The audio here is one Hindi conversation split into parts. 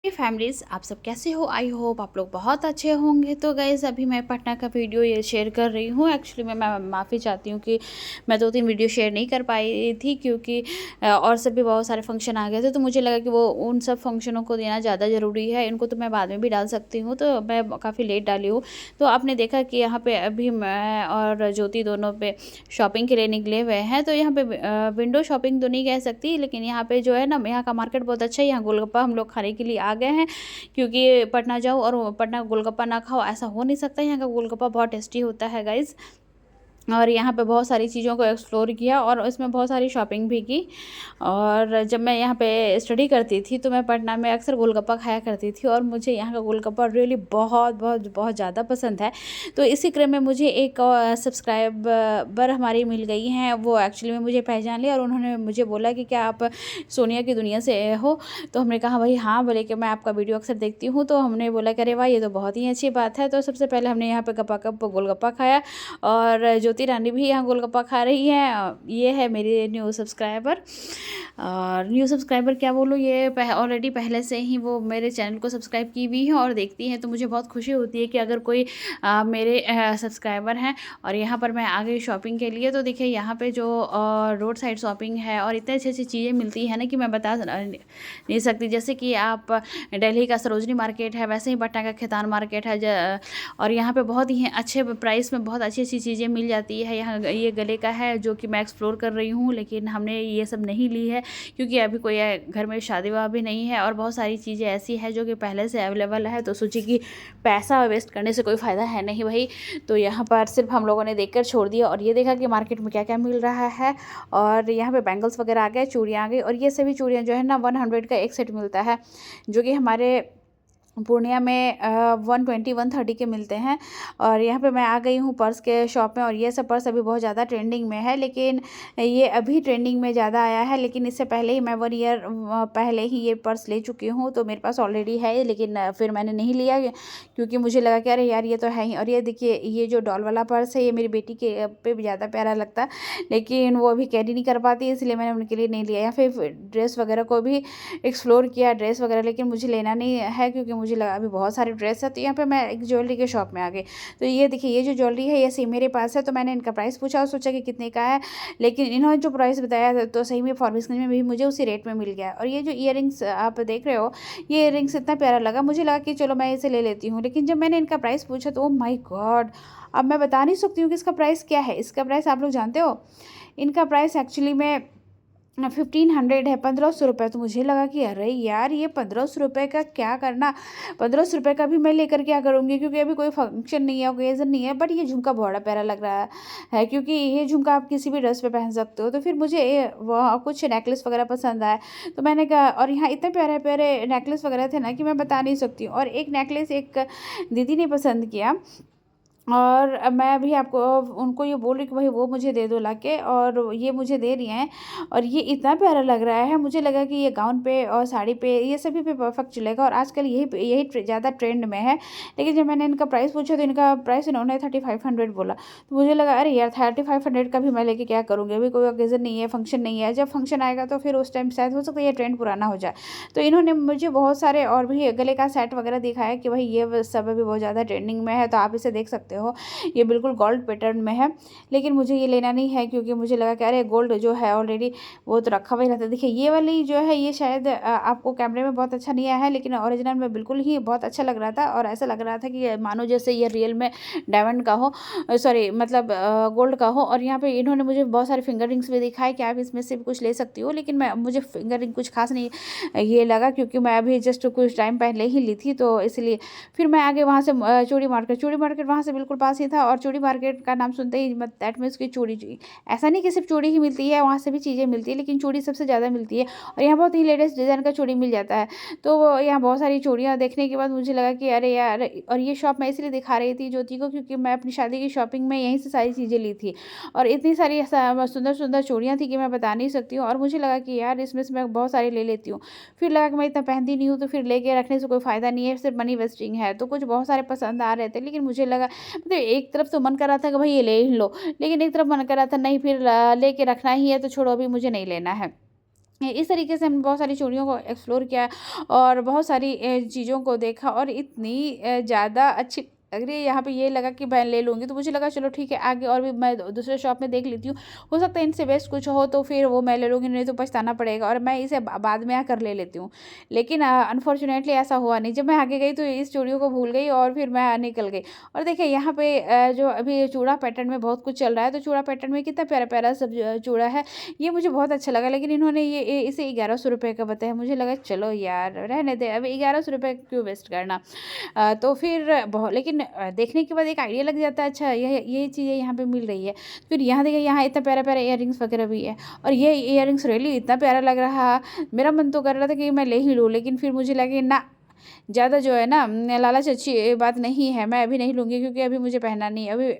फैमिलीज़, आप सब कैसे हो? आई होप आप लोग बहुत अच्छे होंगे। तो गाइज़, अभी मैं पटना का वीडियो ये शेयर कर रही हूँ। एक्चुअली मैं माफ़ी चाहती हूँ कि मैं 2-3 वीडियो शेयर नहीं कर पाई थी, क्योंकि और सब भी बहुत सारे फंक्शन आ गए थे, तो मुझे लगा कि वो उन सब फंक्शनों को देना ज़्यादा ज़रूरी है। इनको तो मैं बाद में भी डाल सकती हूँ, तो मैं काफ़ी लेट डाली हूँ। तो आपने देखा कि यहाँ पे अभी मैं और ज्योति दोनों पे शॉपिंग के लिए निकले हुए हैं। तो यहाँ पे विंडो शॉपिंग तो नहीं कह सकती, लेकिन यहाँ पे जो है ना, यहाँ का मार्केट बहुत अच्छा है। यहाँ गोलगप्पा हम लोग खाने के लिए आ गए हैं, क्योंकि पटना जाओ और पटना का गोलगप्पा ना खाओ, ऐसा हो नहीं सकता। यहाँ का गोलगप्पा बहुत टेस्टी होता है गाइज़। और यहाँ पे बहुत सारी चीज़ों को एक्सप्लोर किया और इसमें बहुत सारी शॉपिंग भी की। और जब मैं यहाँ पे स्टडी करती थी, तो मैं पटना में अक्सर गोलगप्पा खाया करती थी, और मुझे यहाँ का गोलगप्पा रियली बहुत बहुत बहुत ज़्यादा पसंद है। तो इसी क्रम में मुझे एक सब्सक्राइबर हमारी मिल गई हैं। वो एक्चुअली में मुझे पहचान लिया और उन्होंने मुझे बोला कि क्या आप सोनिया की दुनिया से हो? तो हमने कहा भाई हाँ, बोले कि मैं आपका वीडियो अक्सर देखती हूँ। तो हमने बोला कि अरे वाह, ये तो बहुत ही अच्छी बात है। तो सबसे पहले हमने यहाँ पे गपागप गोलगप्पा खाया, और ज्योति रानी भी यहाँ गोलगप्पा खा रही है। ये है मेरी न्यू सब्सक्राइबर। और न्यू सब्सक्राइबर क्या बोलूँ, ये ऑलरेडी पहले से ही वो मेरे चैनल को सब्सक्राइब की हुई है और देखती हैं। तो मुझे बहुत खुशी होती है कि अगर कोई मेरे सब्सक्राइबर हैं। और यहाँ पर मैं आ गई शॉपिंग के लिए। तो देखिए, यहाँ पे जो रोड साइड शॉपिंग है, और इतनी अच्छी अच्छी चीज़ें मिलती हैं ना कि मैं बता नहीं सकती। जैसे कि आप दिल्ली का सरोजनी मार्केट है, वैसे ही पटना का खेतान मार्केट है। और यहाँ पे बहुत ही अच्छे प्राइस में बहुत अच्छी अच्छी चीज़ें मिल जाती है। यहाँ ये गले का है जो कि मैं एक्सप्लोर कर रही हूँ, लेकिन हमने ये सब नहीं ली है, क्योंकि अभी कोई घर में शादी वाह भी नहीं है। और बहुत सारी चीज़ें ऐसी है जो कि पहले से अवेलेबल है, तो सोची कि पैसा वेस्ट करने से कोई फ़ायदा है नहीं भाई। तो यहाँ पर सिर्फ हम लोगों ने देख कर छोड़ दिया, और ये देखा कि मार्केट में क्या क्या मिल रहा है। और यहाँ पे बैंगल्स वगैरह आ गए, चूड़ियाँ आ गई, और ये सभी चूड़ियाँ जो है ना 100 का एक सेट मिलता है, जो कि हमारे पूर्णिया में 120-130 के मिलते हैं। और यहाँ पे मैं आ गई हूँ पर्स के शॉप में, और ये सब पर्स अभी बहुत ज़्यादा ट्रेंडिंग में है, लेकिन ये अभी ट्रेंडिंग में ज़्यादा आया है। लेकिन इससे पहले ही मैं 1 ईयर पहले ही ये पर्स ले चुकी हूँ, तो मेरे पास ऑलरेडी है। लेकिन फिर मैंने नहीं लिया, क्योंकि मुझे लगा कि अरे यार, ये तो है ही। और ये देखिए, ये जो डॉल वाला पर्स है, ये मेरी बेटी के पे ज़्यादा प्यारा लगता, लेकिन वो अभी कैरी नहीं कर पाती, इसलिए मैंने उनके लिए नहीं लिया। या फिर ड्रेस वगैरह को भी एक्सप्लोर किया, ड्रेस वगैरह, लेकिन मुझे लेना नहीं है, क्योंकि मुझे लगा अभी बहुत सारे ड्रेस है। तो यहाँ पे मैं एक ज्वेलरी के शॉप में आ गई। तो ये देखिए, ये जो ज्वेलरी है, ये सेम मेरे पास है। तो मैंने इनका प्राइस पूछा और सोचा कि कितने का है, लेकिन इन्होंने जो प्राइस बताया तो सही में फॉरबिसगंज में भी मुझे उसी रेट में मिल गया। और ये जो ईयरिंग्स आप देख रहे हो, ये ईयरिंग्स इतना प्यारा लगा, मुझे लगा कि चलो मैं इसे ले लेती हूँ। लेकिन जब मैंने इनका प्राइस पूछा, तो ओ माई गॉड, अब मैं बता नहीं सकती हूँ कि इसका प्राइस क्या है। इसका प्राइस आप लोग जानते हो? इनका प्राइस एक्चुअली में 1500 है, 1500 रुपये। तो मुझे लगा कि अरे यार, ये 1500 रुपये का क्या करना, 1500 रुपये का भी मैं लेकर क्या करूँगी, क्योंकि अभी कोई फंक्शन नहीं है, ओकेजन नहीं है। बट ये झुमका बड़ा प्यारा लग रहा है, क्योंकि ये झुमका आप किसी भी ड्रेस पे पहन सकते हो। तो फिर मुझे वह कुछ नेकलेस वगैरह पसंद आया, तो मैंने कहा, और यहाँ इतने प्यारे प्यारे नेकलेस वगैरह थे ना कि मैं बता नहीं सकती हूँ। और एक नेकलेस एक दीदी ने पसंद किया, और मैं भी आपको उनको ये बोल रही कि भाई वो मुझे दे दो लाके, और ये मुझे दे रही हैं। और ये इतना प्यारा लग रहा है, मुझे लगा कि ये गाउन पे और साड़ी पे, ये सभी पे परफेक्ट चलेगा, और आजकल यही यही ज़्यादा ट्रेंड में है। लेकिन जब मैंने इनका प्राइस पूछा, तो इनका प्राइस इन्होंने 3500 बोला। तो मुझे लगा अरे यार, 3500 का भी मैं लेके क्या करूँगी, अभी कोई ओकेजन नहीं है, फंक्शन नहीं है। जब फंक्शन आएगा तो फिर उस टाइम शायद हो सकता है ये ट्रेंड पुराना हो जाए। तो इन्होंने मुझे बहुत सारे और भी गले का सेट वगैरह दिखाया कि भाई ये सब अभी बहुत ज़्यादा ट्रेंडिंग में है, तो आप इसे देख सकते हो। ये बिल्कुल गोल्ड पैटर्न में है, लेकिन मुझे ये लेना नहीं है, क्योंकि मुझे लगा कि अरे गोल्ड जो है ऑलरेडी वो तो रखा हुआ ही रहता है। देखिए, ये वाली जो है, ये शायद आपको कैमरे में बहुत अच्छा नहीं आया है, लेकिन ओरिजिनल में बिल्कुल ही बहुत अच्छा लग रहा था। और ऐसा लग रहा था कि मानो जैसे ये रियल में डायमंड का हो, सॉरी मतलब गोल्ड का हो। और यहाँ पे इन्होंने मुझे बहुत सारे फिंगर रिंग्स भी दिखाए कि आप इसमें से भी कुछ ले सकती हो, लेकिन मुझे फिंगर रिंग कुछ खास नहीं ये लगा, क्योंकि मैं अभी जस्ट कुछ टाइम पहले ही ली थी, तो इसलिए फिर मैं आगे वहाँ से चूड़ी मार्केट वहाँ से बिल्कुल पास ही था। और चूड़ी मार्केट का नाम सुनते ही दैट मीन्स की चूड़ी, ऐसा नहीं कि सिर्फ चूड़ी ही मिलती है, वहाँ से भी चीज़ें मिलती है, लेकिन चूड़ी सबसे ज़्यादा मिलती है। और यहाँ बहुत ही लेटेस्ट डिज़ाइन का चूड़ी मिल जाता है। तो यहाँ बहुत सारी चूड़ियाँ देखने के बाद मुझे लगा कि अरे यार, और ये शॉप मैं इसलिए दिखा रही थी ज्योति को, क्योंकि मैं अपनी शादी की शॉपिंग में यहीं से सारी चीज़ें ली थी, और इतनी सारी सुंदर सुंदर चूड़ियाँ थी कि मैं बता नहीं सकती हूँ। और मुझे लगा कि यार, इसमें से मैं बहुत सारी ले लेती हूँ। फिर लगा कि मैं इतना पहनती नहीं हूँ, तो फिर लेके रखने से कोई फ़ायदा नहीं है, सिर्फ मनी वेस्टिंग है। तो कुछ बहुत सारे पसंद आ रहे थे, लेकिन मुझे लगा, मतलब एक तरफ तो मन कर रहा था कि भाई ये ले ही लो, लेकिन एक तरफ मन कर रहा था नहीं, फिर लेके रखना ही है, तो छोड़ो, अभी मुझे नहीं लेना है। इस तरीके से हमने बहुत सारी चूड़ियों को एक्सप्लोर किया और बहुत सारी चीज़ों को देखा और इतनी ज़्यादा अच्छी लग रही है यहाँ पे, ये लगा कि मैं ले लूँगी। तो मुझे लगा चलो ठीक है, आगे और भी मैं दूसरे शॉप में देख लेती हूँ, हो सकता है इनसे बेस्ट कुछ हो तो फिर वो मैं ले लूँगी, नहीं तो पछताना पड़ेगा और मैं इसे बाद में आकर ले लेती हूँ। लेकिन अनफॉर्चुनेटली ऐसा हुआ नहीं। जब मैं आगे गई तो इस चूड़ियों को भूल गई और फिर मैं निकल गई। और देखिए यहाँ पे जो अभी चूड़ा पैटर्न में बहुत कुछ चल रहा है, तो चूड़ा पैटर्न में कितना प्यारा प्यारा सब चूड़ा है, ये मुझे बहुत अच्छा लगा। लेकिन इन्होंने ये इसे 1100 रुपये का बताया। मुझे लगा चलो यार रहने दे, अभी 1100 रुपये क्यों वेस्ट करना। तो फिर बहुत, लेकिन देखने के बाद एक आइडिया लग जाता है, अच्छा ये चीज़ें यहाँ पे मिल रही है। फिर यहाँ देखिए, यहाँ इतना प्यारा प्यारा इयररिंग्स वगैरह भी है और ये इयररिंग्स रियली इतना प्यारा लग रहा, मेरा मन तो कर रहा था कि मैं ले ही लूँ, लेकिन फिर मुझे लगे ना, ज़्यादा जो है ना लालच अच्छी बात नहीं है, मैं अभी नहीं लूँगी क्योंकि अभी मुझे पहनना नहीं है अभी।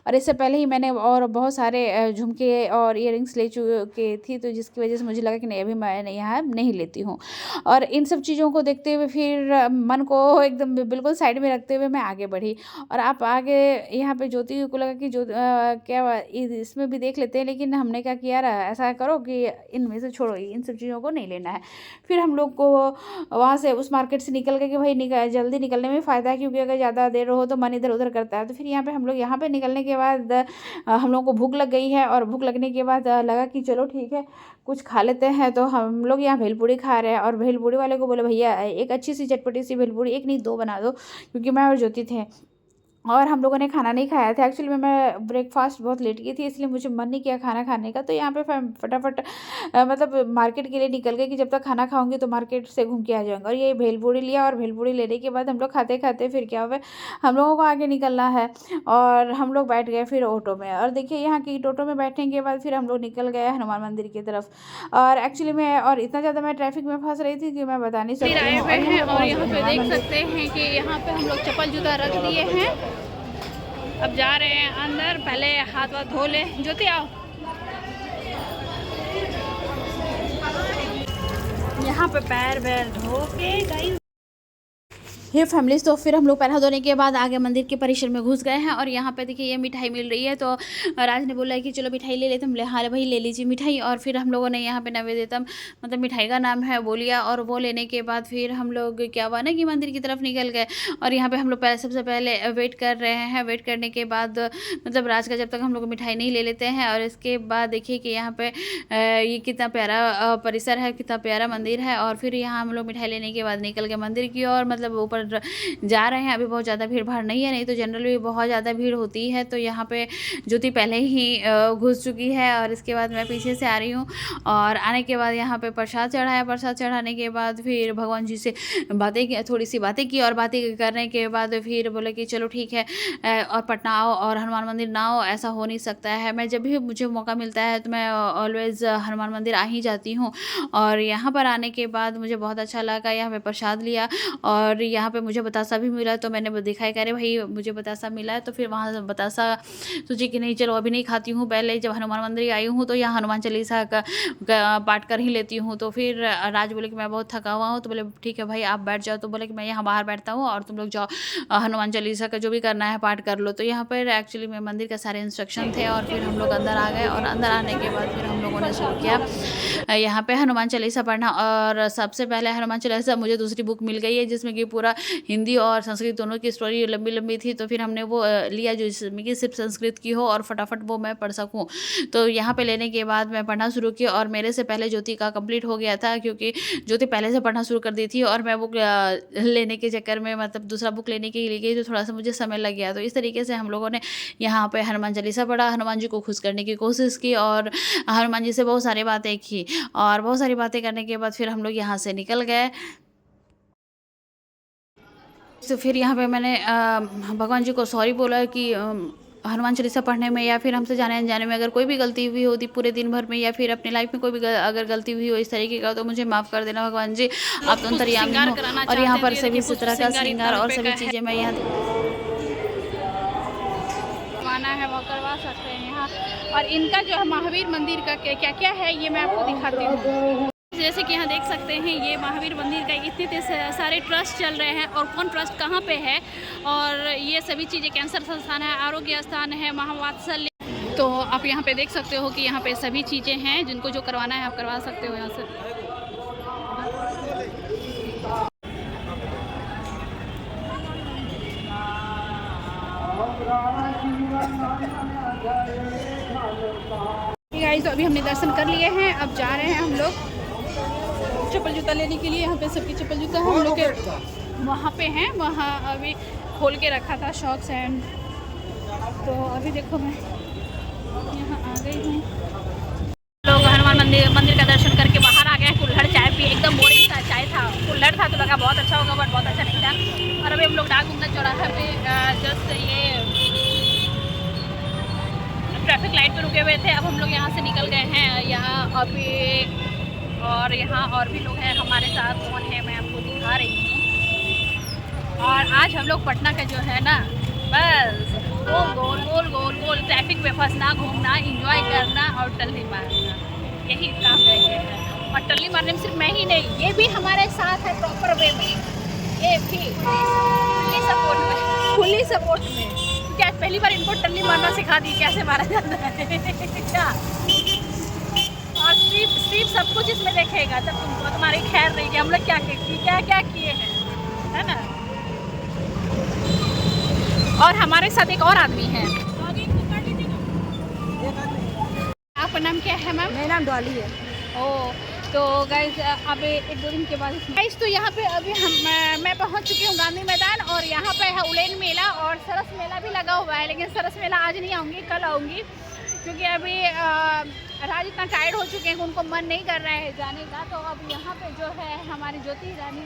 और इससे पहले ही मैंने और बहुत सारे झुमके और इयररिंग्स ले चुकी थी, तो जिसकी वजह से मुझे लगा कि नहीं, अभी मैं यहाँ नहीं लेती हूँ। और इन सब चीज़ों को देखते हुए फिर मन को एकदम बिल्कुल साइड में रखते हुए मैं आगे बढ़ी। और आप आगे यहाँ पे ज्योति को लगा कि क्या इसमें भी देख लेते हैं, लेकिन हमने क्या किया, ऐसा करो कि इनमें से छोड़ो, इन सब चीज़ों को नहीं लेना है। फिर हम लोग को वहाँ से उस मार्केट से निकल के कि भाई जल्दी निकलने में फ़ायदा है, क्योंकि अगर ज़्यादा देर हो तो मन इधर उधर करता है। तो फिर हम लोग यहाँ पे निकलने के बाद हम लोग को भूख लग गई है और भूख लगने के बाद लगा कि चलो ठीक है कुछ खा लेते हैं। तो हम लोग यहाँ भेलपूड़ी खा रहे हैं और भेलपूड़ी वाले को बोले भैया एक अच्छी सी चटपटी सी भेलपूड़ी, एक नहीं दो बना दो, क्योंकि मैं और ज्योति थे और हम लोगों ने खाना नहीं खाया था। एक्चुअली मैं ब्रेकफास्ट बहुत लेट की थी, इसलिए मुझे मन नहीं किया खाना खाने का। तो यहाँ पे फटाफट मतलब मार्केट के लिए निकल गए कि जब तक खाना खाऊंगी तो मार्केट से घूम के आ जाऊँगा। और ये भेलपूड़ी लिया और भेलपूड़ी लेने के बाद हम लोग खाते खाते फिर क्या हुआ, हम लोगों को आगे निकलना है और हम लोग बैठ गए फिर ऑटो में। और देखिए यहाँ की ऑटो में बैठने के बाद फिर हम लोग निकल गए हनुमान मंदिर की तरफ। और एक्चुअली मैं और इतना ज़्यादा मैं ट्रैफिक में फंस रही थी कि मैं बता नहीं सकती। आए हुए हैं और यहाँ पे देख सकते हैं कि यहाँ पे हम लोग चप्पल जूता रख दिए हैं। अब जा रहे हैं अंदर, पहले हाथ वाथ धो ले। ज्योति आओ, यहाँ पे पैर वैर धो के गाइस हे फैमिलीज, तो फिर हम लोग पैर धोने के बाद आगे मंदिर के परिसर में घुस गए हैं। और यहाँ पे देखिए ये मिठाई मिल रही है, तो राज ने बोला है कि चलो मिठाई ले लेते, हम ले हाँ भाई ले लीजिए मिठाई। और फिर हम लोगों ने यहाँ पे नैवेद्यम मतलब मिठाई का नाम है वो लिया, और वो लेने के बाद फिर हम लोग क्या हुआ ना कि मंदिर की तरफ निकल गए। और यहाँ पर हम लोग सबसे पहले वेट कर रहे हैं। वेट करने के बाद मतलब राज का जब तक हम लोग मिठाई नहीं ले लेते हैं। और इसके बाद देखिए कि यहाँ पे ये कितना प्यारा परिसर है, कितना प्यारा मंदिर है। और फिर यहाँ हम लोग मिठाई लेने के बाद निकल गए मंदिर की ओर, मतलब ऊपर जा रहे हैं। अभी बहुत ज़्यादा भीड़ भाड़ नहीं है, नहीं तो जनरली बहुत ज़्यादा भीड़ होती है। तो यहाँ पे ज्योति पहले ही घुस चुकी है और इसके बाद मैं पीछे से आ रही हूँ। और आने के बाद यहाँ पे प्रसाद चढ़ाया। प्रसाद चढ़ाने के बाद फिर भगवान जी से बातें की, थोड़ी सी बातें की। और बातें करने के बाद फिर बोले कि चलो ठीक है और पटना आओ और हनुमान मंदिर ना आओ, ऐसा हो नहीं सकता है। मैं जब भी मुझे मौका मिलता है तो मैं ऑलवेज़ हनुमान मंदिर आ ही जाती हूँ। और यहाँ पर आने के बाद मुझे बहुत अच्छा लगा। यहाँ पे प्रसाद लिया और यहाँ पे मुझे बतासा भी मिला, तो मैंने दिखाया कह रहे भाई मुझे बतासा मिला है। तो फिर वहाँ बतासा सोची कि नहीं चलो अभी नहीं खाती हूँ, पहले जब हनुमान मंदिर आई हूँ तो यहाँ हनुमान चालीसा का पाठ कर ही लेती हूँ। तो फिर राज बोले कि मैं बहुत थका हुआ हूँ, तो बोले ठीक है भाई आप बैठ जाओ। तो बोले कि मैं यहाँ बाहर बैठता हूँ और तुम लोग जाओ हनुमान चालीसा का जो भी करना है पाठ कर लो। तो यहाँ पर एक्चुअली में मंदिर का सारे इंस्ट्रक्शन थे। और फिर हम लोग अंदर आ गए और अंदर आने के बाद फिर हम लोगों ने शुरू किया यहाँ पे हनुमान चालीसा पढ़ना। और सबसे पहले हनुमान चालीसा मुझे दूसरी बुक मिल गई है जिसमें कि पूरा हिंदी और संस्कृत दोनों की स्टोरी लंबी लंबी थी। तो फिर हमने वो लिया जो जिसमें कि सिर्फ संस्कृत की हो और फटाफट वो मैं पढ़ सकूं। तो यहाँ पे लेने के बाद मैं पढ़ना शुरू किया और मेरे से पहले ज्योति का कंप्लीट हो गया था, क्योंकि ज्योति पहले से पढ़ना शुरू कर दी थी और मैं बुक लेने के चक्कर में मतलब दूसरा बुक लेने के लिए गई, तो थोड़ा सा मुझे समय लग गया। तो इस तरीके से हम लोगों ने यहाँ पे हनुमान चालीसा पढ़ा, हनुमान जी को खुश करने की कोशिश की और हनुमान जी से बहुत सारी बातें की। और बहुत सारी बातें करने के बाद फिर हम लोग यहाँ से निकल गए। तो फिर यहाँ पे मैंने भगवान जी को सॉरी बोला कि हनुमान चालीसा पढ़ने में या फिर हमसे जाने अनजाने में अगर कोई भी गलती हुई होती पूरे दिन भर में या फिर अपनी लाइफ में कोई भी अगर गलती हुई हो इस तरीके का, तो मुझे माफ़ कर देना भगवान जी, आप तो अंतर्यामी हो। और यहाँ पर सभी इस तरह का श्रृंगार और सभी चीज़ें मैं यहाँ माना है वो करवा सकते हैं यहाँ। और इनका जो है महावीर मंदिर का क्या क्या है ये मैं आपको दिखाती हूँ। जैसे कि यहाँ देख सकते हैं ये महावीर मंदिर का इतने सारे ट्रस्ट चल रहे हैं और कौन ट्रस्ट कहाँ पे है, और ये सभी चीज़ें कैंसर संस्थान है, आरोग्य स्थान है, महावात्सल्य। तो आप यहाँ पे देख सकते हो कि यहाँ पे सभी चीज़ें हैं, जिनको जो करवाना है आप करवा सकते हो यहाँ से। गाइस, अभी हमने दर्शन कर लिए हैं, अब जा रहे हैं हम लोग चप्पल जूता लेने के लिए। यहाँ पे सबकी चप्पल जूता है, हम लोग के वहाँ पे हैं, वहाँ अभी खोल के रखा था शॉक्स एंड। तो अभी देखो मैं यहाँ आ गई हूँ। लोग हनुमान मंदिर का दर्शन करके बाहर आ गए। कुल्हड़ चाय पी, एकदम बोरिंग सा चाय था, कुल्हड़ था तो लगा बहुत अच्छा होगा, बट बहुत अच्छा नहीं था। और अभी हम लोग डाक गुमना चौराहा पे जस्ट ये ट्रैफिक लाइट पे रुके हुए थे। अब हम लोग यहाँ से निकल गए हैं यहाँ अभी, और यहाँ और भी लोग हैं हमारे साथ। कौन है मैं आपको दिखा रही हूँ। और आज हम लोग पटना का जो है ना, बस गोल गोल गोल गोल गोल ट्रैफिक में फंसना, घूमना, एंजॉय करना और टल्ली मारना, यही काम रह गया है। और टल्ली मारने में सिर्फ मैं ही नहीं, ये भी हमारे साथ है प्रॉपर वे में, ये भी फुल्ली सपोर्ट में। क्या पहली बार इनको टल्ली मारना सिखा दी, कैसे मारा जाता है क्या। और स्ट्रीप सब कुछ इसमें देखेगा जब तुमको, तुम्हारी खैर रहेगी हम लोग क्या क्या किए हैं, है ना। और हमारे साथ एक और आदमी है। आपका नाम क्या है मैम? मेरा नाम डॉली है। ओ, तो गाइज अब एक दो दिन के बाद गाइज, तो यहाँ पे अभी मैं पहुँच चुकी हूँ गांधी मैदान, और यहाँ पे है उलेन मेला और सरस मेला भी लगा हुआ है। लेकिन सरस मेला आज नहीं आऊँगी, कल आऊँगी, क्योंकि अभी राज इतना टायर्ड हो चुके हैं कि उनको मन नहीं कर रहा है जाने का। तो अब यहाँ पे जो है हमारी ज्योति रानी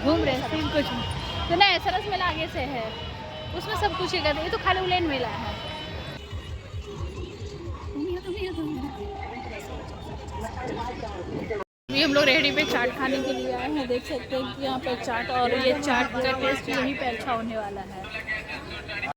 घूम रहे हैं सब कुछ। तो नहीं, सरस मेला आगे से है, उसमें सब कुछ ही करते, ये तो खाली उलेन मेला है। अभी हम लोग रेहड़ी पे चाट खाने के लिए आए हैं। देख सकते हैं कि यहाँ पे चाट, और ये चाट का टेस्ट यहीं पे अच्छा होने वाला है।